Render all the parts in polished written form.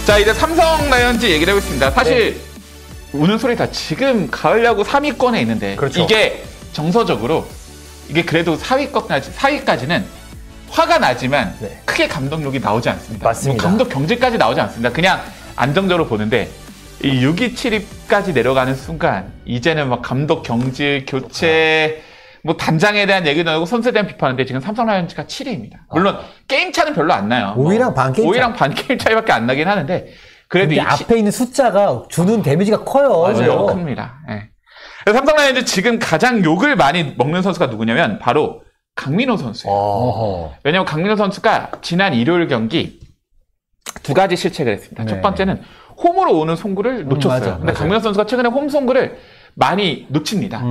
자, 이제 삼성 라이온즈 얘기를 해보겠습니다. 사실 우는 소리 다 지금 가을 야구 3위권에 있는데 그렇죠. 이게 정서적으로 이게 그래도 4위까지는 화가 나지만 크게 감독력이 나오지 않습니다. 맞습니다. 뭐 감독 경질까지 나오지 않습니다. 그냥 안정적으로 보는데 이 6위, 7위까지 내려가는 순간 이제는 막 감독 경질, 교체 뭐 단장에 대한 얘기도 나오고 선수에 대한 비판인데 지금 삼성 라이온즈가 7위입니다. 물론 게임 차는 별로 안 나요. 5위랑 반 게임 5위랑 반 게임 차이밖에 안 나긴 하는데 그래도 근데 앞에 있는 숫자가 주는 데미지가 커요. 맞아요. 큽니다. 네. 삼성 라이온즈 지금 가장 욕을 많이 먹는 선수가 누구냐면 바로 강민호 선수예요. 왜냐하면 강민호 선수가 지난 일요일 경기 두 가지 실책을 했습니다. 첫 번째는 홈으로 오는 송구를 놓쳤어요. 근데 강민호 선수가 최근에 홈 송구를 많이 놓칩니다.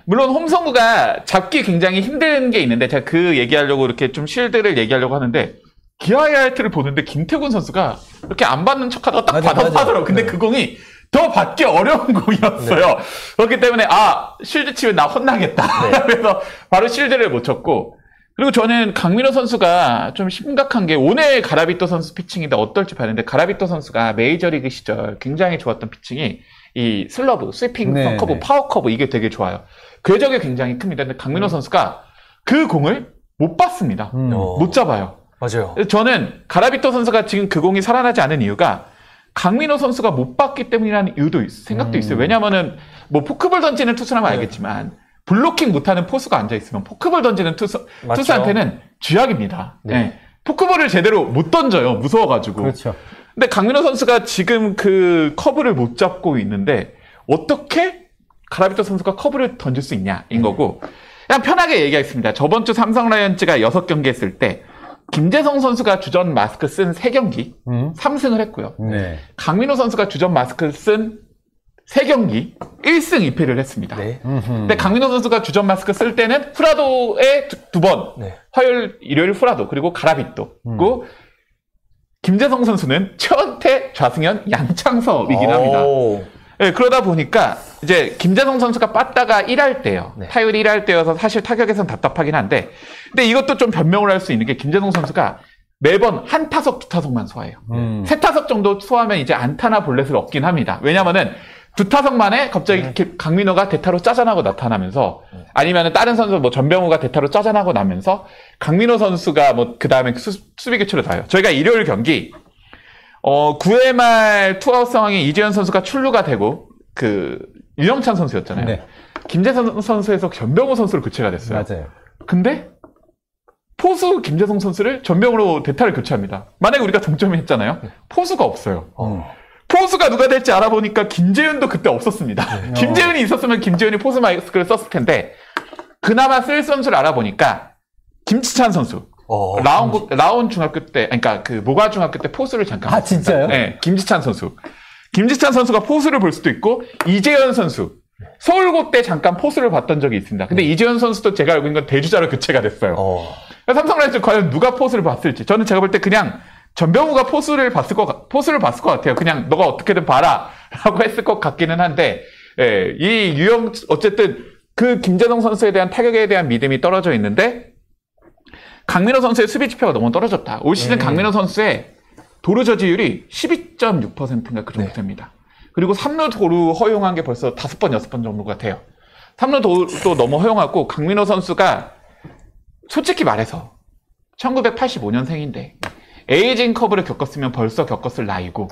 물론 홈 송구가 잡기 굉장히 힘든 게 있는데 제가 그 얘기하려고 이렇게 좀 실드를 얘기하려고 하는데 기아 하이라이트를 보는데 김태군 선수가 이렇게 안 받는 척하다가 딱 받아서 하더라고요. 근데 그 공이 더 받기 어려운 공이었어요. 그렇기 때문에 실드 치면 나 혼나겠다. 그래서 바로 실드를 못 쳤고 그리고 저는 강민호 선수가 좀 심각한 게 오늘 가라비토 선수 피칭인데 어떨지 봤는데 가라비토 선수가 메이저리그 시절 굉장히 좋았던 피칭이 이 슬러브, 스위핑 커브, 파워 커브 이게 되게 좋아요. 궤적이 굉장히 큽니다. 근데 강민호 선수가 그 공을 못 봤습니다. 못 잡아요. 맞아요. 저는 가라비토 선수가 지금 그 공이 살아나지 않은 이유가 강민호 선수가 못 봤기 때문이라는 이유도 생각도 있어요. 왜냐면은 뭐 포크볼 던지는 투수라면 알겠지만 블로킹 못하는 포수가 앉아있으면 포크볼 던지는 투수한테는 쥐약입니다. 포크볼을 제대로 못 던져요. 무서워가지고. 그렇죠. 근데 강민호 선수가 지금 그 커브를 못 잡고 있는데 어떻게 가라비토 선수가 커브를 던질 수 있냐인 거고 그냥 편하게 얘기하겠습니다. 저번 주 삼성 라이온즈가 6경기 했을 때 김재성 선수가 주전 마스크 쓴 3경기 3승을 했고요. 강민호 선수가 주전 마스크 쓴 3경기 1승 2패를 했습니다. 근데 강민호 선수가 주전 마스크 쓸 때는 후라도에 2번 화요일, 일요일 후라도 그리고 가라비토 그리고 김재성 선수는 최원태, 좌승현, 양창섭이긴 합니다. 네, 그러다 보니까 이제 김재성 선수가 빠따가 1할 때요. 타율 1할 때여서 사실 타격에서는 답답하긴 한데 근데 이것도 좀 변명을 할 수 있는 게 김재성 선수가 매번 한 타석, 두 타석만 소화해요. 3타석 정도 소화하면 이제 안타나 볼넷을 얻긴 합니다. 왜냐면은 2타석 만에 갑자기 강민호가 대타로 짜잔하고 나타나면서 아니면은 다른 선수 뭐 전병우가 대타로 짜잔하고 나면서 강민호 선수가 뭐 그 다음에 수비 교체를 다 해요. 저희가 일요일 경기 9회 말 투아웃 상황에 이재현 선수가 출루가 되고 그 유영찬 선수였잖아요. 김재성 선수에서 전병우 선수로 교체가 됐어요. 맞아요. 근데 포수 김재성 선수를 전병우로 대타를 교체합니다. 만약에 우리가 동점이 했잖아요. 포수가 없어요. 포수가 누가 될지 알아보니까 김재윤도 그때 없었습니다. 김재윤이 있었으면 김재윤이 포수 마스크를 썼을 텐데 그나마 쓸 선수를 알아보니까 김지찬 선수 라온 중학교 때 그러니까 그 모가 중학교 때 포수를 잠깐 봤습니다. 진짜요? 네, 김지찬 선수가 포수를 볼 수도 있고 이재현 선수 서울고 때 잠깐 포수를 봤던 적이 있습니다. 근데 이재현 선수도 제가 알고 있는 건 대주자로 교체가 됐어요. 삼성 라이온즈 과연 누가 포수를 봤을지 저는 제가 볼 때 그냥 전병우가 포수를 봤을 것 같아요. 그냥 너가 어떻게든 봐라라고 했을 것 같기는 한데, 어쨌든 그 김재성 선수에 대한 타격에 대한 믿음이 떨어져 있는데, 강민호 선수의 수비 지표가 너무 떨어졌다. 올 시즌 강민호 선수의 도루 저지율이 12.6%인가 그 정도 됩니다. 그리고 3루 도루 허용한 게 벌써 5번, 6번 정도가 돼요. 3루 도루도 너무 허용하고, 강민호 선수가 솔직히 말해서 1985년생인데, 에이징 커브를 겪었으면 벌써 겪었을 나이고.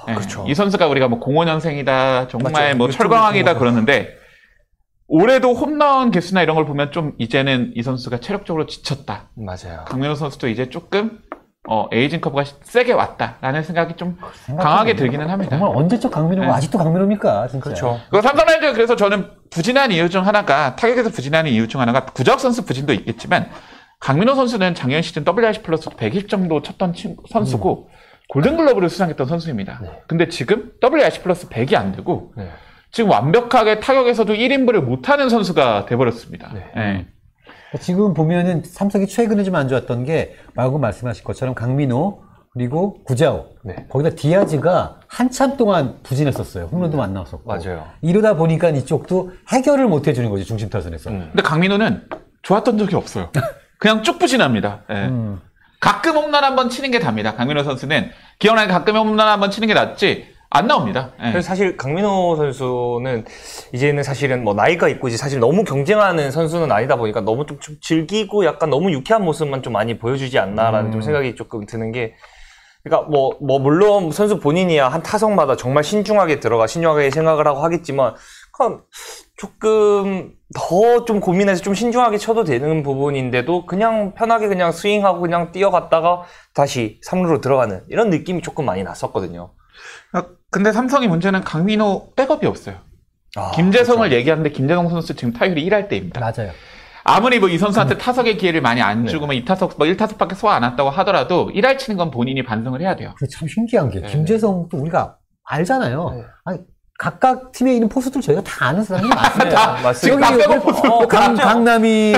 그렇죠. 이 선수가 우리가 뭐 05년생이다, 정말 맞죠. 뭐 철광왕이다 그러는데, 올해도 홈런 개수나 이런 걸 보면 좀 이제는 이 선수가 체력적으로 지쳤다. 맞아요. 강민호 선수도 이제 조금, 에이징 커브가 세게 왔다라는 생각이 좀 강하게 들기는 합니다. 정말 언제적 강민호가 아직도 강민호입니까? 진짜. 그렇죠. 삼성 라이온즈 그래서 저는 부진한 이유 중 하나가, 타격에서 부진하는 이유 중 하나가 구자욱 선수 부진도 있겠지만, 강민호 선수는 작년 시즌 WRC 플러스 120 정도 쳤던 선수고 골든글러브를 수상했던 선수입니다. 근데 지금 WRC 플러스 100이 안 되고 지금 완벽하게 타격에서도 1인부를 못하는 선수가 돼버렸습니다. 지금 보면은 삼성이 최근에 좀 안 좋았던 게 방금 말씀하신 것처럼 강민호 그리고 구자욱 거기다 디아즈가 한참 동안 부진했었어요. 홈런도 안 나왔었고. 맞아요. 이러다 보니까 이쪽도 해결을 못 해주는 거죠. 중심 타선에서. 근데 강민호는 좋았던 적이 없어요. 그냥 쭉 부진합니다. 가끔 홈런 한번 치는 게 답니다. 강민호 선수는 기억나게 가끔 홈런 한번 치는 게 낫지 안 나옵니다. 예. 그래서 사실 강민호 선수는 이제는 사실은 뭐 나이가 있고 이제 사실 너무 경쟁하는 선수는 아니다 보니까 너무 좀 즐기고 약간 너무 유쾌한 모습만 좀 많이 보여주지 않나라는 좀 생각이 조금 드는 게, 그러니까 뭐 물론 선수 본인이야 한 타석마다 정말 신중하게 신중하게 생각을 하고 하겠지만 조금 더 좀 고민해서 좀 신중하게 쳐도 되는 부분인데도 그냥 편하게 그냥 스윙하고 그냥 뛰어갔다가 다시 3루로 들어가는 이런 느낌이 조금 많이 났었거든요. 근데 삼성의 문제는 강민호 백업이 없어요. 김재성을 그렇죠. 얘기하는데 김재성 선수 지금 타율이 1할 때입니다. 맞아요. 아무리 뭐 이 선수한테 타석의 기회를 많이 안 주고 뭐 2타석, 뭐 1타석밖에 소화 안 했다고 하더라도 1할 치는 건 본인이 반성을 해야 돼요. 참 신기한 게 김재성도 우리가 알잖아요. 네. 아니, 각각 팀에 있는 포수들 저희가 다 아는 사람들이 많습니다. 다 맞습니다. 여기 빼고 포수. 강남이,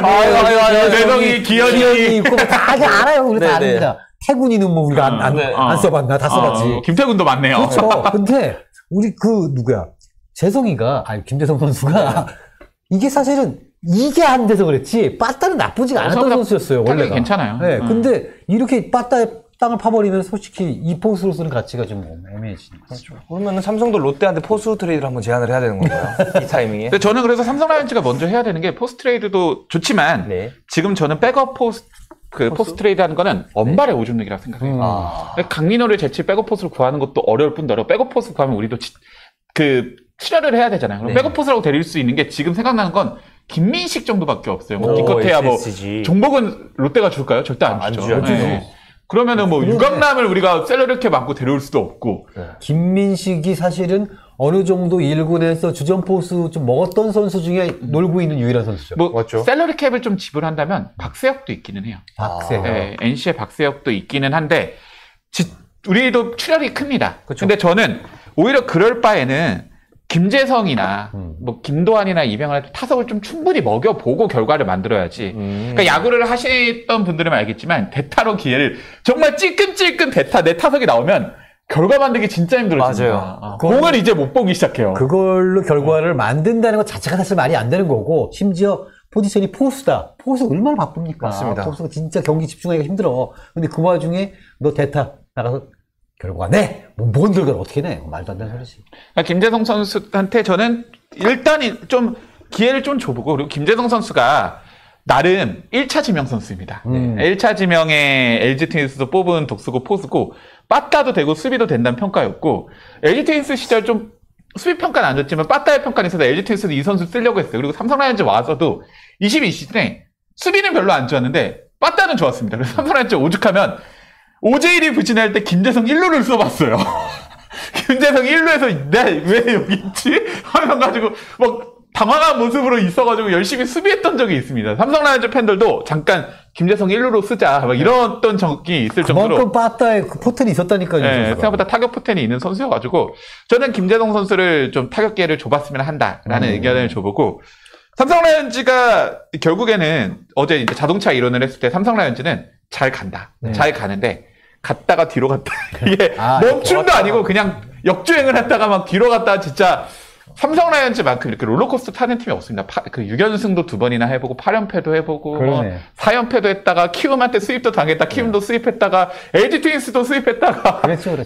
대성이, 기현이 있고 다 알아요. 우리 다 네네. 압니다. 태군이는 뭐 우리가 안 써봤나? 다 써봤지. 김태군도 많네요. 그렇죠. 근데 우리 누구야? 김재성 선수가 이게 사실은 이게 안 돼서 그랬지 빠따는 나쁘지가 않았던 선수였어요. 타격이 원래가. 괜찮아요. 네, 근데 이렇게 빠따에 땅을 파버리면 솔직히 이 포수로 쓰는 가치가 좀 애매해지니까. 그렇죠. 그러면 삼성도 롯데한테 포수 트레이드를 한번 제안을 해야 되는 건가요? 이 타이밍에? 근데 저는 그래서 삼성 라이온즈가 먼저 해야 되는 게 포스트 트레이드도 좋지만 네. 지금 저는 백업 포스트 트레이드 하는 거는 언발의 오줌누기라고 생각해요. 강민호를 제칠 백업 포스를 구하는 것도 어려울 뿐더러 백업 포스 구하면 우리도 출혈을 해야 되잖아요. 그럼 백업 포스라고 데릴 수 있는 게 지금 생각나는 건 김민식 정도밖에 없어요. 뭐 기껏해야 뭐 종복은 롯데가 줄까요? 절대 안 주죠. 네. 그러면은 뭐 유강남을 우리가 셀러리캡 맞고 데려올 수도 없고. 김민식이 사실은 어느 정도 1군에서 주전 포수 좀 먹었던 선수 중에 놀고 있는 유일한 선수죠. 뭐 맞죠? 셀러리캡을 좀 지불한다면 박세혁도 있기는 해요. 박세혁. 네, NC의 박세혁도 있기는 한데 우리도 출혈이 큽니다. 그쵸. 근데 저는 오히려 그럴 바에는 김재성이나 뭐 김도환이나 이병헌한테 타석을 좀 충분히 먹여보고 결과를 만들어야지. 그러니까 야구를 하시던 분들은 알겠지만 대타로 기회를 정말 찔끔찔끔 내 타석이 나오면 결과 만들기 진짜 힘들어집니다. 맞아요. 공을 이제 못 보기 시작해요. 그걸로 결과를 만든다는 것 자체가 사실 말이 안 되는 거고, 심지어 포지션이 포수다. 포수 얼마나 바쁩니까? 맞습니다. 포수가 진짜 경기 집중하기가 힘들어. 근데 그 와중에 너 대타 나가서 결과가 내! 뭔 결과를 어떻게 내? 말도 안 되는 소리지. 그러니까 김재성 선수한테 저는 일단 좀 기회를 좀 줘보고, 그리고 김재성 선수가 나름 1차 지명 선수입니다. 1차 지명에 LG 트윈스에서 뽑은 독수고 포수고, 빠따도 되고 수비도 된다는 평가였고, LG 트윈스 시절 좀 수비 평가는 안 줬지만 빠따의 평가는 있어서 LG 트윈스도 이 선수 쓰려고 했어요. 그리고 삼성 라이온즈 와서도 22시즌에 수비는 별로 안 좋았는데 빠따는 좋았습니다. 그래서 삼성 라이온즈 오죽하면 오제일이 부진할 때 김재성 1루를 써봤어요. 김재성 1루에서 왜 여기 있지? 하면 가지고 막 당황한 모습으로 있어가지고 열심히 수비했던 적이 있습니다. 삼성 라이온즈 팬들도 잠깐 김재성 1루로 쓰자 막 이랬던 적이 있을 정도로 그만큼 빠따에 그 포텐이 있었다니까요. 네, 생각보다 타격 포텐이 있는 선수여가지고 저는 김재성 선수를 좀 타격 기회를 줘봤으면 한다라는 의견을 줘보고, 삼성 라이온즈가 결국에는 어제 이제 자동차 이론을 했을 때 삼성 라이온즈는 잘 간다. 잘 가는데 갔다가 뒤로 갔다. 이게 멈춤도 아니고 그냥 역주행을 했다가 막 뒤로 갔다가 진짜 삼성 라이온즈만큼 이렇게 롤러코스터 타는 팀이 없습니다. 그 6연승도 2번이나 해보고 8연패도 해보고 뭐 4연패도 했다가 키움한테 수입도 당했다. 키움도 수입했다가 LG 트윈스도 수입했다가 그렇죠.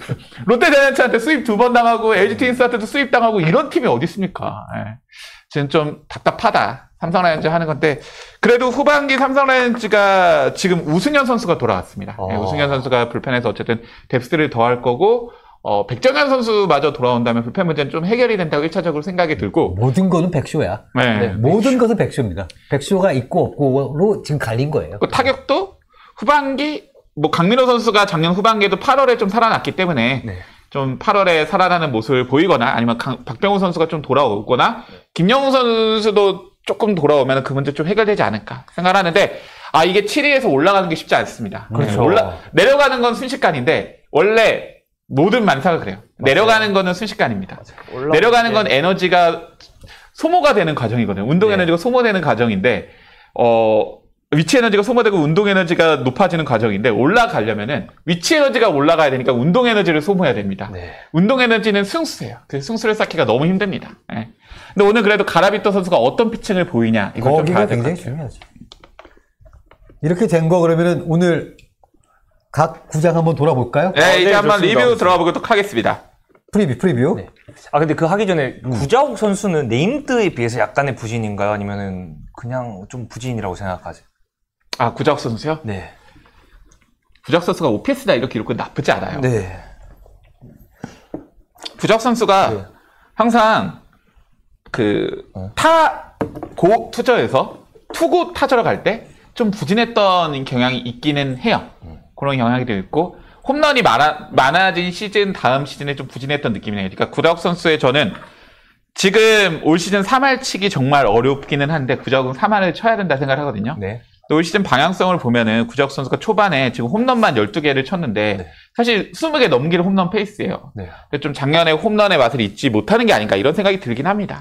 롯데 자이언츠한테 수입 2번 당하고 LG 트윈스한테도 수입 당하고 이런 팀이 어디 있습니까? 지금 좀 답답하다. 삼성 라이온즈 하는 건데, 그래도 후반기 삼성 라이온즈가 지금 우승현 선수가 돌아왔습니다. 우승현 선수가 불펜에서 어쨌든 뎁스를 더할 거고, 백정현 선수마저 돌아온다면 불펜 문제는 좀 해결이 된다고 1차적으로 생각이 들고. 모든 거는 백쇼야. 네. 모든 것은 백쇼입니다. 백쇼가 있고 없고로 지금 갈린 거예요. 그 타격도 후반기, 뭐 강민호 선수가 작년 후반기에도 8월에 좀 살아났기 때문에 좀 8월에 살아나는 모습을 보이거나 아니면 박병호 선수가 좀 돌아오거나 김영우 선수도 조금 돌아오면 그 문제 좀 해결되지 않을까 생각하는데, 이게 7위에서 올라가는 게 쉽지 않습니다. 그렇죠. 내려가는 건 순식간인데 원래 모든 만사가 그래요. 맞아요. 내려가는 거는 순식간입니다. 내려가는 건 에너지가 소모가 되는 과정이거든요. 운동 에너지가 소모되는 과정인데, 위치 에너지가 소모되고 운동 에너지가 높아지는 과정인데, 올라가려면은 위치 에너지가 올라가야 되니까 운동 에너지를 소모해야 됩니다. 운동 에너지는 승수예요. 그 승수를 쌓기가 너무 힘듭니다. 근데 오늘 그래도 가라비토 선수가 어떤 피칭을 보이냐, 이걸 좀 봐야 될 것 같아요. 중요하죠. 이렇게 된 거 그러면은 오늘 각 구장 한번 돌아볼까요? 네, 이제 한번 좋습니다. 리뷰 들어가 보도록 하겠습니다. 프리뷰. 네. 근데 그 하기 전에 구자욱 선수는 네임드에 비해서 약간의 부진인가요? 아니면은 그냥 좀 부진이라고 생각하세요? 구자욱 선수요? 네. 구자욱 선수가 OPS다 이렇게 기록은 나쁘지 않아요. 네. 구자욱 선수가 항상 고 투저에서 투구 타자로 갈 때 좀 부진했던 경향이 있기는 해요. 그런 경향이 있고 홈런이 많아진 시즌 다음 시즌에 좀 부진했던 느낌이네요. 그러니까 구자욱 선수의 저는 지금 올 시즌 3할 치기 정말 어렵기는 한데 구자욱은 3할을 쳐야 된다 생각을 하거든요. 네. 올 시즌 방향성을 보면은 구자욱 선수가 초반에 지금 홈런만 12개를 쳤는데 네. 사실 20개 넘기는 홈런 페이스예요. 네. 좀 작년에 홈런의 맛을 잊지 못하는 게 아닌가 이런 생각이 들긴 합니다.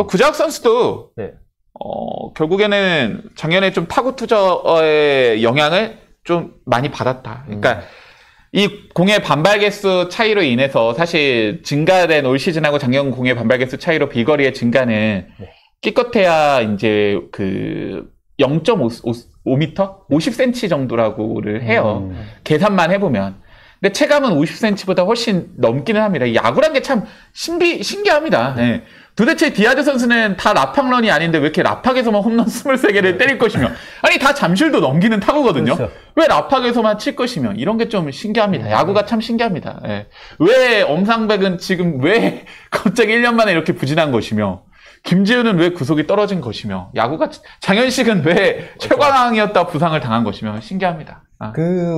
구자욱 선수도 네. 결국에는 작년에 좀 타구 투저의 영향을 좀 많이 받았다. 그러니까 이 공의 반발 개수 차이로 인해서 사실 증가된 올 시즌하고 작년 공의 반발 개수 차이로 비거리의 증가는 기껏해야 이제 0.5m? 50cm 정도라고를 해요. 계산만 해보면. 근데 체감은 50cm보다 훨씬 넘기는 합니다. 이 야구란 게 참 신기합니다. 네. 도대체 디아즈 선수는 다 라팍런이 아닌데 왜 이렇게 라팍에서만 홈런 23개를 때릴 것이며 아니 다 잠실도 넘기는 타구거든요. 그렇죠. 왜 라팍에서만 칠 것이며 이런 게 좀 신기합니다. 야구가 참 신기합니다. 네. 왜 엄상백은 지금 왜 갑자기 1년 만에 이렇게 부진한 것이며 김지우는 왜 구속이 떨어진 것이며 야구가 장현식은 왜 최광왕이었다 부상을 당한 것이며 신기합니다.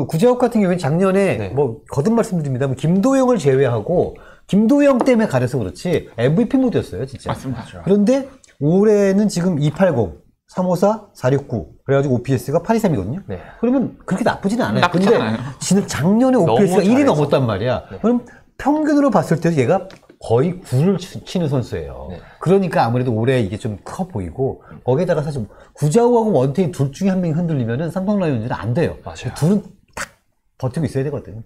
구자욱 같은 경우에는 작년에 뭐 거듭 말씀드립니다만 김도영을 제외하고 김도영 때문에 가려서 그렇지 MVP 모드였어요, 진짜. 맞습니다. 그런데 올해는 지금 280, 354, 469 그래가지고 OPS가 823이거든요. 네. 그러면 그렇게 나쁘지는 않아요. 나쁘지 근데 않아요. 작년에 OPS가 1이 잘해서. 넘었단 말이야. 그럼 평균으로 봤을 때 얘가 거의 9를 치는 선수예요. 그러니까 아무래도 올해 이게 좀 커 보이고 거기에다가 사실 구자욱하고 원태인 둘 중에 한 명이 흔들리면은 삼성 라이온즈는 안 돼요. 맞아요. 둘은 딱 버티고 있어야 되거든.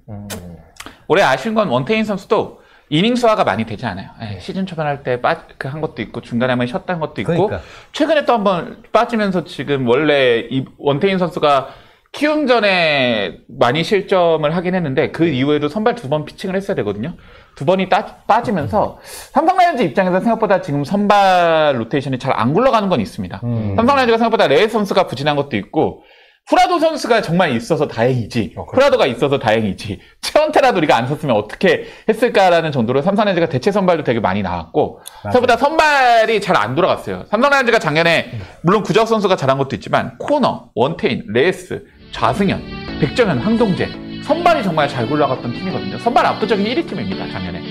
올해 아쉬운 건 원태인 선수도 이닝 수화가 많이 되지 않아요. 시즌 초반 할 때 한 것도 있고 중간에 한번 쉬었다는 것도 있고 그러니까. 최근에 또 한번 빠지면서 지금 원래 이 원태인 선수가 키움전에 많이 실점을 하긴 했는데 그 이후에도 선발 2번 피칭을 했어야 되거든요. 2번이 빠지면서 삼성 라이온즈 입장에서 생각보다 지금 선발 로테이션이 잘 안 굴러가는 건 있습니다. 삼성 라이온즈가 생각보다 레이 선수가 부진한 것도 있고 후라도 선수가 정말 있어서 다행이지. 후라도가 있어서 다행이지. 최원태라도 우리가 안 섰으면 어떻게 했을까라는 정도로 삼성 라이온즈가 대체 선발도 되게 많이 나왔고 생각보다 선발이 잘 안 돌아갔어요. 삼성 라이온즈가 작년에 물론 구자욱 선수가 잘한 것도 있지만 코너, 원태인, 레이스, 좌승현, 백정현, 황동재 선발이 정말 잘 굴러갔던 팀이거든요. 선발 압도적인 1위 팀입니다. 작년에.